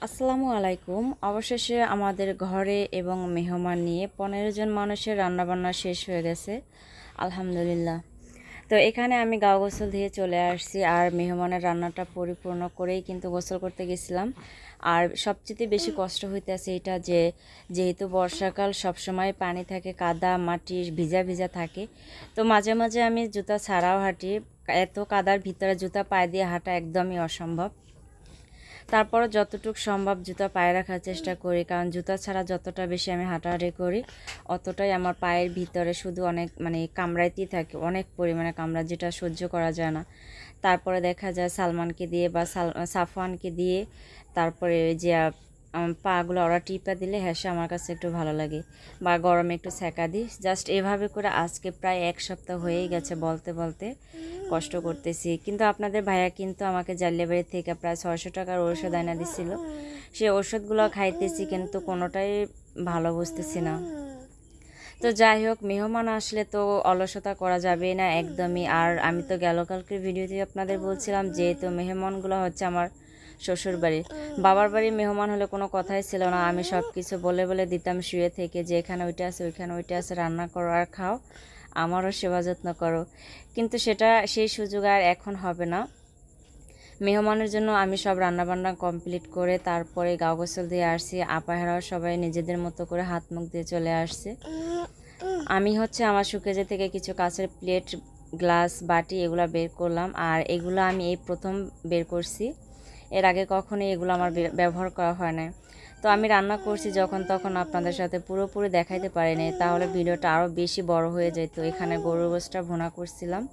আসসালামু আলাইকুম। অবশেষে আমাদের ঘরে এবং মেহমান নিয়ে 15 জন মানুষের রান্নাবান্না শেষ হয়ে গেছে, আলহামদুলিল্লাহ। তো এখানে আমি গা গোসল দিয়ে চলে আসছি, আর মেহমানের রান্নাটা পরিপূর্ণ করেই কিন্তু গোসল করতে গেছিলাম। আর সবচেয়ে বেশি কষ্ট হইতেছে এটা যে যেহেতু বর্ষাকাল, সবসময় পানি থাকে, কাদা মাটি ভিজা ভিজা থাকে। তো মাঝে মাঝে আমি জুতা ছাড়াও হাঁটি, এত কাদার ভিতরে জুতা পায়ে দিয়ে হাঁটা একদমই অসম্ভব। তারপরও যতটুকু সম্ভব জুতা পায়ে রাখার চেষ্টা করি, কারণ জুতা ছাড়া যতটা বেশি আমি হাঁটাহাঁটি করি অতটাই আমার পায়ের ভিতরে শুধু অনেক কামড়াইতেই থাকে, অনেক পরিমাণে কামড়া, যেটা সহ্য করা যায় না। তারপরে দেখা যায় সালমানকে দিয়ে বা সাফওয়ানকে দিয়ে তারপরে ওই যে পাগুলো ওরা টিপা দিলে হেসে আমার কাছে একটু ভালো লাগে, বা গরমে একটু সেকা দিই। জাস্ট এভাবে করে আজকে প্রায় এক সপ্তাহ হয়েই গেছে বলতে বলতে কষ্ট করতেছি। কিন্তু আপনাদের ভাইয়া কিন্তু আমাকে জালিয়াবাড়ি থেকে প্রায় 600 টাকার ঔষধ আনা দিছিল, সেই ওষুধগুলো খাইতেছি কিন্তু কোনোটাই ভালো বুঝতেছি না। তো যাই হোক, মেহমান আসলে তো অলসতা করা যাবে না একদমই। আর আমি তো কালকের ভিডিওতে আপনাদের বলছিলাম, যেহেতু মেহমানগুলো হচ্ছে আমার শ্বশুর বাড়ির, বাবার বাড়ির মেহমান হলে কোনো কথাই ছিল না, আমি সব কিছু বলে বলে দিতাম শুয়ে থেকে, যে এখানে ওইটা আছে ওইখানে ওইটা আছে, রান্না করো আর খাও, আমারও সেবা যত্ন করো। কিন্তু সেই সুযোগ আর এখন হবে না। মেহমানের জন্য আমি সব রান্নাবান্না কমপ্লিট করে তারপরে গা গোসল দিয়ে আসছি। আপাহারাও সবাই নিজেদের মতো করে হাত মুখ দিয়ে চলে আসছে। আমি হচ্ছে আমার সুকেজে থেকে কিছু কাঁচের প্লেট, গ্লাস, বাটি এগুলো বের করলাম, আর এগুলো আমি এই প্রথম বের করছি। এর আগে কখনোই এগুলো আমার ব্যবহার করা হয় না। তো আমি রান্না করছি যখন তখন আপনাদের সাথে পুরোপুরি দেখাইতে পারিনি, তাহলে ভিডিওটা আরও বেশি বড় হয়ে যেত। এখানে গরুর গোশটা ভুনা করছিলাম,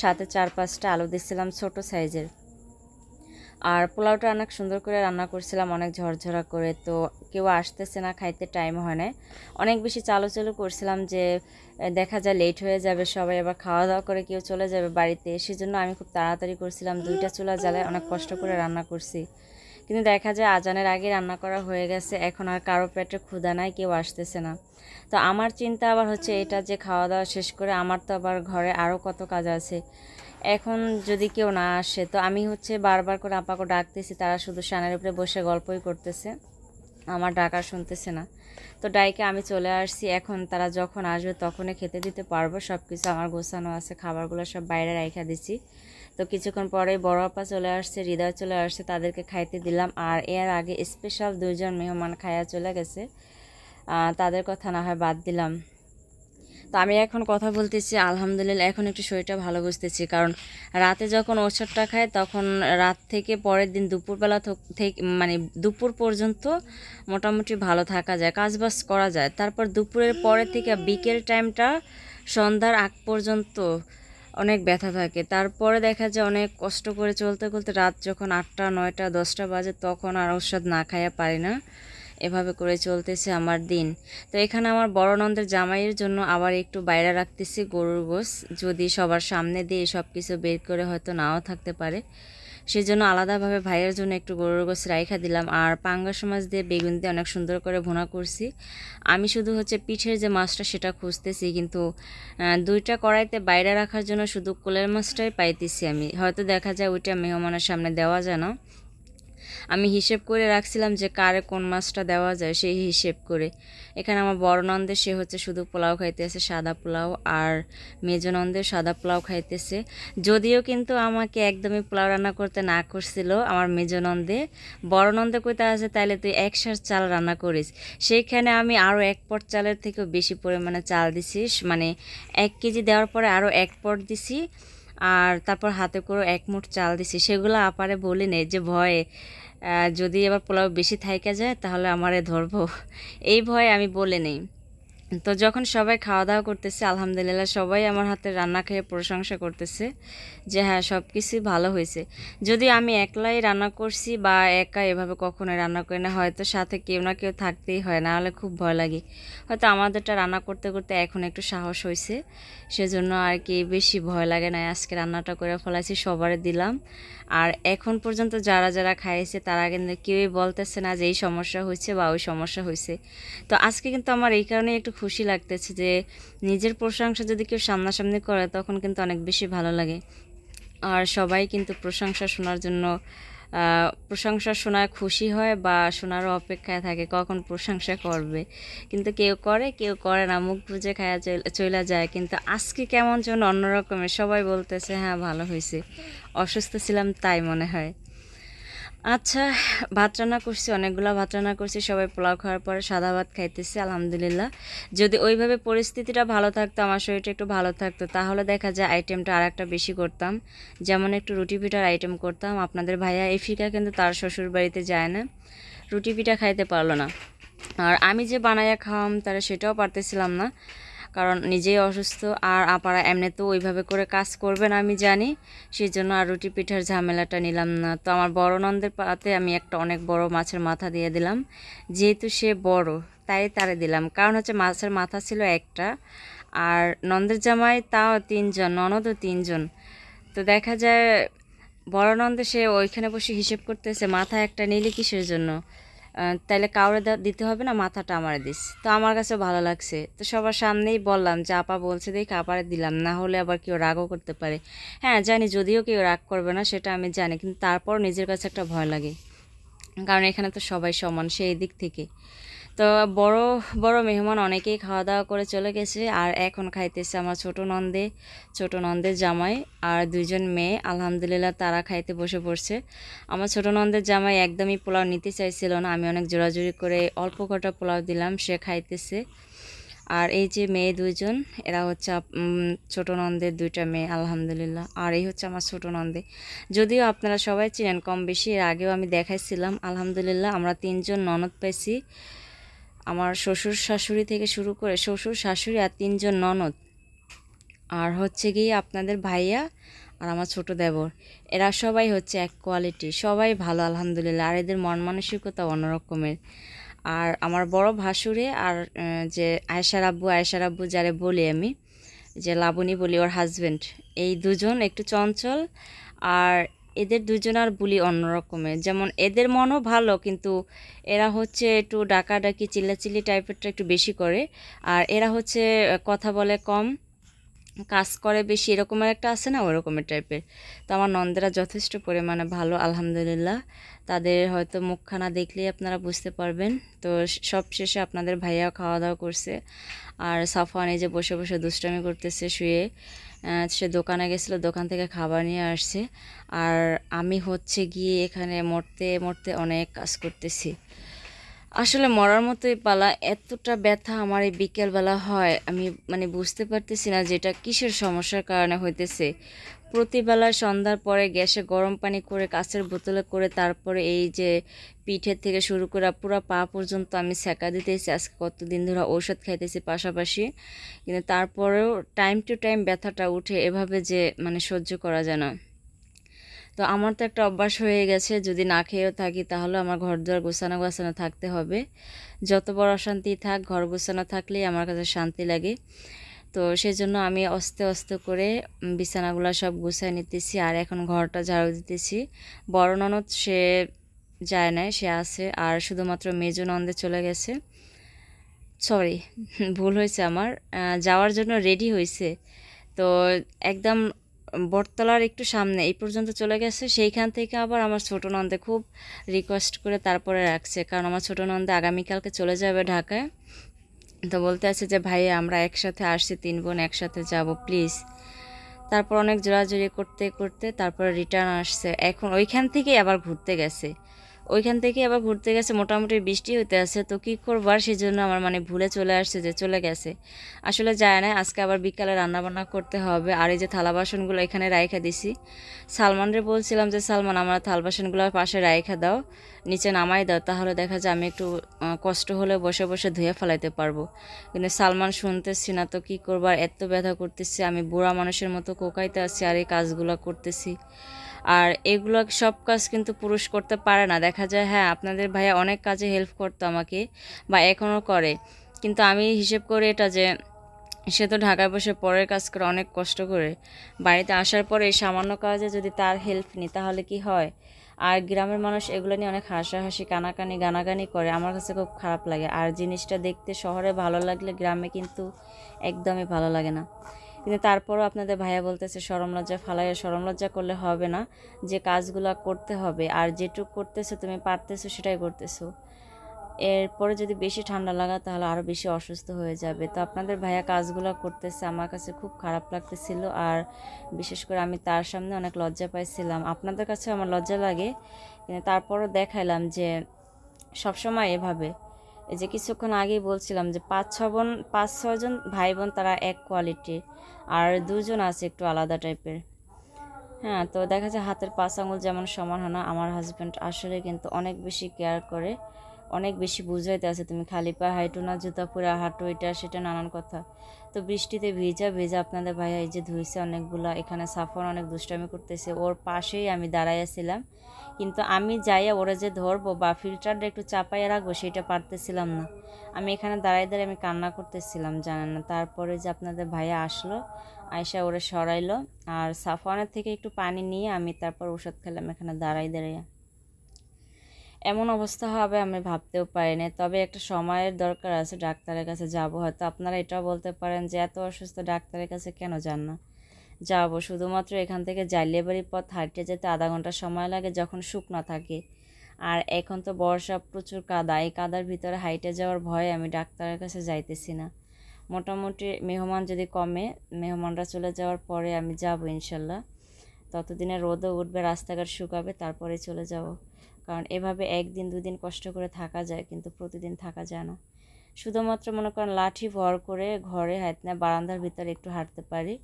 সাথে 4-5টা আলু দিচ্ছিলাম ছোট সাইজের। আর পোলাওটা অনেক সুন্দর করে রান্না করছিলাম, অনেক ঝরঝরা করে। তো কেউ আসতেছে না, খাইতে টাইম হয় না, অনেক বেশি চালু করছিলাম যে দেখা যায় লেট হয়ে যাবে, সবাই আবার খাওয়া দাওয়া করে কেউ চলে যাবে বাড়িতে। সেজন্য আমি খুব তাড়াতাড়ি করছিলাম, 2টা চুলা জ্বালায় অনেক কষ্ট করে রান্না করছি। কিন্তু দেখা যায় আজানের আগে রান্না করা হয়ে গেছে, এখন আর কারো পেটে ক্ষুধা নাই, কেউ আসতেছে না। তো আমার চিন্তা আবার হচ্ছে এটা যে খাওয়া দাওয়া শেষ করে আমার তো আবার ঘরে আরও কত কাজ আছে। এখন যদি কেউ না আসে, তো আমি হচ্ছে বারবার করে আপাকে ডাকতেছি, তারা শুধু সানের উপরে বসে গল্পই করতেছে, আমার ডাকা শুনতেছে না। তো ডাইকে আমি চলে আসছি, এখন তারা যখন আসবে তখনই খেতে দিতে পারবো। সব কিছু আমার গোছানো আছে, খাবারগুলো সব বাইরে রাখা দিছি। তো কিছুক্ষণ পরে বড় আপা চলে আসছে, হৃদয় চলে আসছে, তাদেরকে খাইতে দিলাম। আর এর আগে স্পেশাল 2জন মেহমান খাইয়া চলে গেছে, তাদের কথা না হয় বাদ দিলাম। তো আমি এখন কথা বলতেছি আলহামদুলিল্লাহ, এখন একটু শরীরটা ভালো বুঝতেছি, কারণ রাতে যখন ওষুধটা খায় তখন রাত থেকে পরের দিন দুপুরবেলা থেকে দুপুর পর্যন্ত মোটামুটি ভালো থাকা যায়, কাজবাজ করা যায়। তারপর দুপুরের পরে থেকে বিকেল টাইমটা সন্ধ্যার আগ পর্যন্ত অনেক ব্যথা থাকে। তারপরে দেখা যায় অনেক কষ্ট করে চলতে চলতে রাত যখন 8টা 9টা 10টা বাজে তখন আর ওষুধ না খাইয়া পারি না। এভাবে করে চলতেছে আমার দিন। তো এখানে আমার বড় নন্দের জামাইয়ের জন্য আবার একটু বাইরে রাখতেছি গরুর গোশ, যদি সবার সামনে দিয়ে সব কিছু বের করে হয়তো নাও থাকতে পারে, সেজন্য আলাদাভাবে ভাইয়ের জন্য একটু গরুর গোশ রাইখা দিলাম। আর পাঙ্গাস মাছ দিয়ে বেগুন দিয়ে অনেক সুন্দর করে ভুনা করছি। আমি শুধু হচ্ছে পিঠের যে মাছটা সেটা খুঁজতেছি, কিন্তু 2টা কড়াইতে বাইরে রাখার জন্য শুধু কোলের মাছটাই পাইতেছি আমি, হয়তো দেখা যায় ওইটা মেহমানের সামনে দেওয়া যায় না। আমি হিসেব করে রাখছিলাম যে কারে কোন মাছটা দেওয়া যায়, সেই হিসেব করে। এখানে আমার বড় নন্দে সে হচ্ছে শুধু পোলাও খাইতেছে, সাদা পোলাও, আর মেজো নন্দের সাদা পোলাও খাইতেছে। যদিও কিন্তু আমাকে একদমই পোলাও রান্না করতে না করছিল আমার মেজো নন্দে। বড় নন্দে কইতে আছে তাইলে তুই 1 সের চাল রান্না করিস, সেইখানে আমি আরও 1 পট চালের থেকেও বেশি পরিমাণে চাল দিছিস, 1 কেজি দেওয়ার পরে আরও 1 পট দিছি। আর তারপর হাতে করে 1 মুঠ চাল দিছি, সেগুলো আপারে বলি নেই যে ভয়ে যদি এবার পোলাও বেশি থাইকা যায় তাহলে আমারে ধরবো, এই ভয়ে আমি বলে নেই। তো যখন সবাই খাওয়া দাওয়া করতেছে, আলহামদুলিল্লাহ সবাই আমার হাতে রান্না খেয়ে প্রশংসা করতেছে যে হ্যাঁ সব কিছুই ভালো হয়েছে। যদি আমি একলাই রান্না করছি বা একা এভাবে কখনো রান্না করি না, হয়তো সাথে কেউ না কেউ থাকতেই হয়, না হলে খুব ভয় লাগে। হয়তো আমাদেরটা রান্না করতে করতে এখন একটু সাহস হয়েছে, সেজন্য আর কি বেশি ভয় লাগে না। আজকে রান্নাটা করে ফেলাইছি, সবারে দিলাম। আর এখন পর্যন্ত যারা যারা খাইছে তারা কিন্তু কেউই বলতেছে না যে এই সমস্যা হয়েছে বা ওই সমস্যা হয়েছে। তো আজকে কিন্তু আমার এই কারণে একটু খুশি লাগতেছে যে নিজের প্রশংসা যদি কেউ সামনাসামনি করে তখন কিন্তু অনেক বেশি ভালো লাগে। আর সবাই কিন্তু প্রশংসা শোনার জন্য প্রশংসা শোনায় খুশি হয় বা শোনারও অপেক্ষায় থাকে কখন প্রশংসা করবে, কিন্তু কেউ করে কেউ করে না, মুখ বুজে খায়া চলে যায়। কিন্তু আজকে কেমন যেন অন্যরকমের, সবাই বলতেছে হ্যাঁ ভালো হয়েছে, অসুস্থ ছিলাম তাই মনে হয়। আচ্ছা, ভাত রান্না করছি, অনেকগুলো ভাত রান্না করছি, সবাই পোলাও খাওয়ার পরে সাদা ভাত খাইতেছি আলহামদুলিল্লাহ। যদি ওইভাবে পরিস্থিতিটা ভালো থাকতো, আমার শরীরটা একটু ভালো থাকতো, তাহলে দেখা যায় আইটেমটা আর একটা বেশি করতাম, যেমন একটু রুটি পিঠার আইটেম করতাম। আপনাদের ভাইয়া এফিকা কিন্তু তার শ্বশুর বাড়িতে যায় না, রুটি পিঠা খাইতে পারলো না। আর আমি যে বানাইয়া খাওয়াম তারা সেটাও পারতেছিলাম না, কারণ নিজেই অসুস্থ, আর আপারা এমনিতেও ওইভাবে করে কাজ করবে না আমি জানি, সেই জন্য আর রুটি পিঠার ঝামেলাটা নিলাম না। তো আমার বড় নন্দের পাতে আমি একটা অনেক বড় মাছের মাথা দিয়ে দিলাম, যেহেতু সে বড় তাই তারে দিলাম, কারণ হচ্ছে মাছের মাথা ছিল একটা, আর নন্দের জামাই তাও 3 জন, ননদও 3 জন। তো দেখা যায় বড় নন্দে সে ওইখানে বসে হিসেব করতেছে মাথা একটা নিলে কিসের জন্য, তাইলে কাউরে দিতে হবে না, মাথাটা আমারে দিস। তো আমার কাছে ভালো লাগছে, তো সবার সামনেই বললাম যে আপা বলছে দেখে আপারে দিলাম, না হলে আবার কেউ রাগও করতে পারে। হ্যাঁ জানি, যদিও কেউ রাগ করবে না সেটা আমি জানি, কিন্তু তারপর নিজের কাছে একটা ভয় লাগে, কারণ এখানে তো সবাই সমান সেই দিক থেকে। তো বড় বড় মেহমান অনেকেই খাওয়া দাওয়া করে চলে গেছে, আর এখন খাইতেছে আমার ছোট নন্দের জামাই আর 2জন মেয়ে। আলহামদুলিল্লাহ তারা খাইতে বসে পড়ছে। আমার ছোট নন্দের জামাই একদমই পোলাও নিতে চাইছিল না, আমি অনেক জোরাজুরি করে অল্প কটা পোলাও দিলাম, সে খাইতেছে। আর এই যে মেয়ে 2জন, এরা হচ্ছে ছোট নন্দের 2টা মেয়ে আলহামদুলিল্লাহ। আর এই হচ্ছে আমার ছোট নন্দে, যদিও আপনারা সবাই চিনেন কম বেশি, এর আগেও আমি দেখাইছিলাম। আলহামদুলিল্লাহ আমরা 3জন ননদ পাইছি, আমার শ্বশুর শাশুড়ি থেকে শুরু করে, শ্বশুর শাশুড়ি আর 3জন ননদ, আর হচ্ছে গিয়ে আপনাদের ভাইয়া আর আমার ছোট দেবর, এরা সবাই হচ্ছে এক কোয়ালিটি, সবাই ভালো আলহামদুলিল্লাহ। আর এদের মন মানসিকতা অন্যরকমের। আর আমার বড় ভাসুরে আর যে আয়েশার আব্বু যারে বলি আমি, যে লাবণী বলি, ওর হাজব্যান্ড, এই 2জন একটু চঞ্চল, আর এদের 2জনার বুলি অন্যরকমের। যেমন এদের মনও ভালো, কিন্তু এরা হচ্ছে একটু ডাকাডাকি চিল্লাচিল্লি টাইপেরটা একটু বেশি করে, আর এরা হচ্ছে কথা বলে কম, কাজ করে বেশি, এরকমের একটা আছে না, ওরকমের টাইপের। তো আমার নন্দেরা যথেষ্ট পরিমাণে ভালো আলহামদুলিল্লাহ, তাদের হয়তো মুখখানা দেখলেই আপনারা বুঝতে পারবেন। তো সব শেষে আপনাদের ভাইয়াও খাওয়া দাওয়া করছে, আর সাফওয়ান এই যে বসে বসে দুষ্টামি করতেছে শুয়ে, সে দোকানে গেছিলো, দোকান থেকে খাবার নিয়ে আসছে। আর আমি হচ্ছে গিয়ে এখানে মরতে মরতে অনেক কাজ করতেছি, আসলে মরার মতোই পালা। এতটা ব্যথা আমার এই বিকেলবেলা হয়, আমি মানে বুঝতে পারতেছি না যেটা কিসের সমস্যার কারণে হইতেছে। প্রতিবেলা সন্ধ্যার পরে গ্যাসে গরম পানি করে কাঁচের বোতলে করে তারপরে এই যে পিঠের থেকে শুরু করে পুরো পা পর্যন্ত আমি সেকা দিতেছি, আজকে কতদিন ধরে ঔষধ খাইতেছি পাশাপাশি, কিন্তু তারপরেও টাইম টু টাইম ব্যথাটা উঠে, এভাবে যে মানে সহ্য করা যায় না। তো আমার তো একটা অভ্যাস হয়ে গেছে, যদি না খেয়েও থাকি তাহলে আমার ঘর দুয়ার গোছানো গোছানো থাকতে হবে, যত বড় অশান্তি থাক ঘর গোছানো থাকলেই আমার কাছে শান্তি লাগে। তো সেই জন্য আমি আস্তে আস্তে করে বিছানাগুলো সব গুছাই নিতেছি, আর এখন ঘরটা ঝাড়ু দিতেছি। বড় ননদ সে যায় নাই, সে আছে, আর শুধুমাত্র মেজো নন্দে চলে গেছে, সরি ভুল হয়েছে আমার, যাওয়ার জন্য রেডি হয়েছে। তো একদম বটতলার একটু সামনে এই পর্যন্ত চলে গেছে, সেইখান থেকে আবার আমার ছোটো নন্দে খুব রিকোয়েস্ট করে তারপরে রাখছে, কারণ আমার ছোটো নন্দে আগামীকালকে চলে যাবে ঢাকায়। তো বলতে আছে যে ভাই আমরা একসাথে আসছি, 3 বোন একসাথে যাব প্লিজ। তারপর অনেক জোরাজুরি করতে করতে তারপরে রিটার্ন আসছে, এখন ওইখান থেকে আবার ঘুরতে গেছে, মোটামুটি বৃষ্টি হইতে আছে, তো কী করবার, সেই জন্য আমার মানে ভুলে চলে আসছে যে চলে গেছে, আসলে যায় না। আজকে আবার বিকালে রান্নাবান্না করতে হবে। আর এই যে থালা বাসনগুলো এখানে রাইখা দিছি, সালমানরে বলছিলাম যে সালমান আমার থালা বাসনগুলো পাশে রাইখা দাও, নিচে নামাই দাও, তাহলে দেখা যায় আমি একটু কষ্ট হলে বসে বসে ধুয়ে ফেলাইতে পারবো, কিন্তু সালমান শুনতেছি না। তো কী করবার, এত ব্যথা করতেছি, আমি বুড়া মানুষের মতো কোকাইতে আছি আর এই কাজগুলো করতেছি। আর এগুলো সব কাজ কিন্তু পুরুষ করতে পারে না, দেখা যায়। হ্যাঁ আপনাদের ভাইয়া অনেক কাজে হেল্প করতো আমাকে, বা এখনও করে, কিন্তু আমি হিসেব করে এটা যে সে তো ঢাকায় বসে পরের কাজ করে অনেক কষ্ট করে, বাড়িতে আসার পরে এই সামান্য কাজে যদি তার হেল্প নিই তাহলে কি হয়। আর গ্রামের মানুষ এগুলো নিয়ে অনেক হাসাহাসি কানাকানি গানাগানি করে, আমার কাছে খুব খারাপ লাগে। আর জিনিসটা দেখতে শহরে ভালো লাগলে গ্রামে কিন্তু একদমই ভালো লাগে না। কিন্তু তারপরও আপনাদের ভাইয়া বলতেছে শরম লজ্জা ফালাইয়া, শরম লজ্জা করলে হবে না, যে কাজগুলো করতে হবে, আর যেটুকু করতেছো তুমি পারতেছো সেটাই করতেছো। এরপরে যদি বেশি ঠান্ডা লাগা তাহলে আরও বেশি অসুস্থ হয়ে যাবে। তো আপনাদের ভাইয়া কাজগুলো করতেছে, আমার কাছে খুব খারাপ লাগতেছিল, আর বিশেষ করে আমি তার সামনে অনেক লজ্জা পাইছিলাম। আপনাদের কাছে আমার লজ্জা লাগে, কিন্তু তারপরও দেখাইলাম যে সবসময় এভাবে। এই যে কিছুক্ষণ আগেই বলছিলাম যে 5-6 জন ভাই বোন তারা এক কোয়ালিটি, আর 2জন আছে একটু আলাদা টাইপের। হ্যাঁ, তো দেখা যায় হাতের 5 আঙুল যেমন সমান হয় না, আমার হাজব্যান্ড আসলে কিন্তু অনেক বেশি কেয়ার করে, অনেক বেশি বুঝাইতে আছে তুমি খালি পা হাঁটো না, জুতা পরে হাঁটো, এটা সেটা নানান কথা। তো বৃষ্টিতে ভিজা ভিজা আপনাদের ভাইয়া এই যে ধুইছে অনেকগুলা। এখানে সাফন অনেক দুষ্টামি করতেছে, ওর পাশেই আমি দাঁড়াইয়াছিলাম, কিন্তু আমি যাইয়া ওরা যে ধরবো বা ফিল্টারটা একটু চাপাইয়া রাখবো সেটা পারতেছিলাম না। আমি এখানে দাঁড়াই দাঁড়িয়ে আমি কান্না করতেছিলাম, জানেন না। তারপরে যে আপনাদের ভাইয়া আসলো, আয়সা ওরা সরাইলো, আর সাফওয়ানের থেকে একটু পানি নিয়ে আমি তারপর ওষুধ খেলাম এখানে দাঁড়াই দাঁড়িয়ে। এমন অবস্থা হবে আমি ভাবতেও পারিনি। তবে একটা সময়ের দরকার আছে, ডাক্তারের কাছে যাব। হয়তো আপনারা এটাও বলতে পারেন যে এত অসুস্থ ডাক্তারের কাছে কেন যান না। যাব, শুধুমাত্র এখান থেকে জাইলিয়াবাড়ির পথ হাঁটতে যেতে আধা ঘন্টা সময় লাগে যখন শুকনা থাকে। আর এখন তো বর্ষা, প্রচুর কাদা, এই কাদার ভিতরে হাইটে যাওয়ার ভয়ে আমি ডাক্তারের কাছে যাইতেছি না। মোটামুটি মেহমান যদি কমে, মেহমানরা চলে যাওয়ার পরে আমি যাব ইনশাল্লাহ। ততদিনে রোদও উঠবে, রাস্তাঘাট শুকাবে, তারপরে চলে যাব। কারণ এভাবে 1 দিন 2 দিন কষ্ট করে থাকা যায়, কিন্তু প্রতিদিন থাকা যায় না। শুধুমাত্র মনে করেন লাঠি ভর করে ঘরে হাঁটতে, বারান্দার ভিতরে একটু হাঁটতে পারি।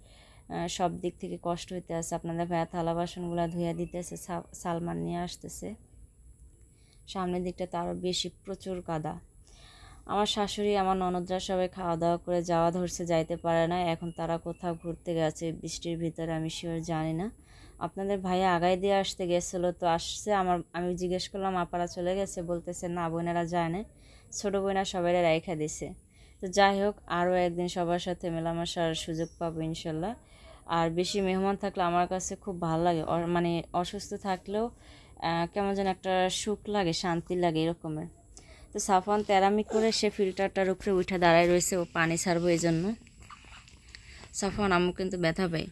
সব দিক থেকে কষ্ট হইতে আছে। আপনাদের ভাইয়া থালা বাসনগুলো ধুইয়া দিতেছে, সালমান নিয়ে আসতেছে। সামনের দিকটা তো আরও বেশি, প্রচুর কাদা। আমার শাশুড়ি, আমার ননদরা সবাই খাওয়া দাওয়া করে যাওয়া ধরছে, যাইতে পারে না। এখন তারা কোথাও ঘুরতে গেছে বৃষ্টির ভিতরে, আমি শিওর জানি না। আপনাদের ভাইয়া আগাই দিয়ে আসতে গেছিলো, তো আসছে। আমি জিজ্ঞেস করলাম আপারা চলে গেছে, বলতেছে না বোনেরা যায় না, ছোটো বোনেরা সবাই রাইখা দিছে। তো যাই হোক, আরও একদিন সবার সাথে মেলামেশার সুযোগ পাবো ইনশাল্লাহ। আর বেশি মেহমান থাকলে আমার কাছে খুব ভালো লাগে, মানে অসুস্থ থাকলেও কেমন যেন একটা সুখ লাগে, শান্তি লাগে এরকমের। তো সাফওয়ান তেরামি করে সে ফিল্টারটার উপরে উঠে দাঁড়ায় রয়েছে, ও পানি ছাড়বো এই জন্য। সাফওয়ান আম্মু কিন্তু ব্যথা পাই।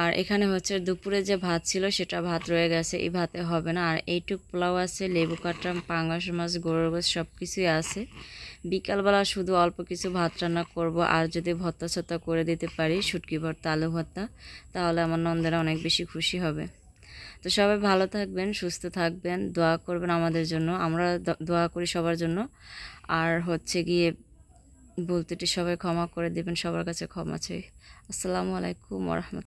আর এখানে হচ্ছে দুপুরে যে ভাত ছিল সেটা ভাত রয়ে গেছে, এই ভাতে হবে না। আর এইটুক পোলাও আছে, লেবু কাটা, পাঙ্গাস মাছ, গরুর গোশ সব কিছুই আছে। বিকালবেলা শুধু অল্প কিছু ভাত রান্না করব, আর যদি ভর্তা সত্তা করে দিতে পারি, শুটকি ভর্তা, আলু ভর্তা, তাহলে আমার নন্দেরা অনেক বেশি খুশি হবে। তো সবাই ভালো থাকবেন, সুস্থ থাকবেন, দোয়া করবেন আমাদের জন্য, আমরা দোয়া করি সবার জন্য। আর হচ্ছে গিয়ে বলতেটি সবাই ক্ষমা করে দেবেন, সবার কাছে ক্ষমা চাই। আসসালামু আলাইকুম ওয়া রাহমাতুল্লাহ।